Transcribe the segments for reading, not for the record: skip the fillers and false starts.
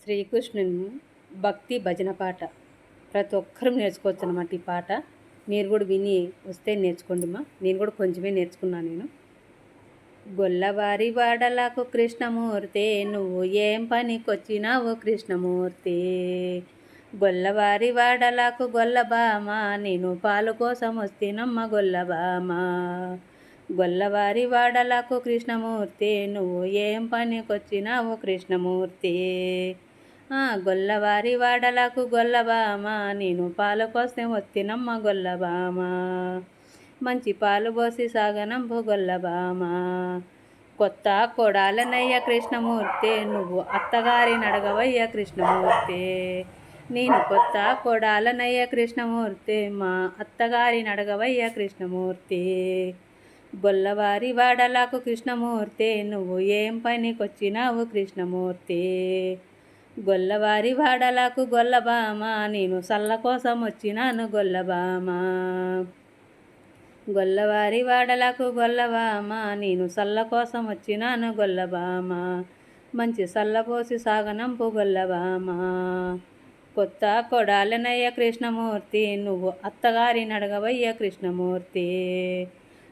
శ్రీకృష్ణుని భక్తి భజన పాట ప్రతి ఒక్కరూ నేర్చుకోవచ్చు అన్నమాట. ఈ పాట మీరు కూడా విని వస్తే నేర్చుకోండిమా. నేను కూడా కొంచెమే నేర్చుకున్నాను. నేను గొల్లవారి వాడలకు కృష్ణమూర్తి, నువ్వు ఏం పనికొచ్చినావు కృష్ణమూర్తి. గొల్లవారి వాడలకు గొల్లబామ, నేను పాలు కోసం వస్తేనమ్మ గొల్లబామ. గొల్లవారి వాడలకు కృష్ణమూర్తి, నువ్వు ఏం పనికొచ్చినావు కృష్ణమూర్తి. గొల్లవారి వాడలకు గొల్లబామ, నేను పాలు కోసం వస్తేనమ్మ గొల్లబామ. మంచి పాలు పోసి సాగనంపు గొల్లబామ. కొత్త కొడాలనయ్య కృష్ణమూర్తి, నువ్వు అత్తగారి నడగవయ్య కృష్ణమూర్తి. నేను కొత్త కొడాలనయ్య కృష్ణమూర్తి, మా అత్తగారి నడగవయ్య కృష్ణమూర్తి. గొల్లవారి వాడలకు కృష్ణమూర్తి, నువ్వు ఏం పనికొచ్చినావు కృష్ణమూర్తి. గొల్లవారి వాడలకు గొల్లబామ, నేను సల్ల కోసం వచ్చినాను గొల్లబామ. గొల్లవారి వాడలకు గొల్లబామ, నేను సల్ల కోసం వచ్చినాను గొల్లబామ. మంచి సల్లపోసి సాగనంపు గొల్లబామ. కొత్త కొడాలనయ్య కృష్ణమూర్తి, నువ్వు అత్తగారి నడగవయ్య కృష్ణమూర్తి.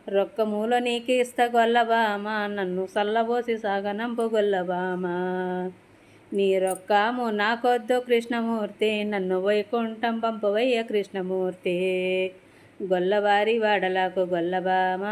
రొక్కమూల నీకు ఇస్త గొల్లబామ, నన్ను సల్లబోసి సాగనంపు గొల్లబామ. నీ రొక్కము నాకొద్దు కృష్ణమూర్తి, నన్ను వైకుంఠం పంపవయ్య కృష్ణమూర్తి. గొల్లవారి వాడలకు గొల్లబామ.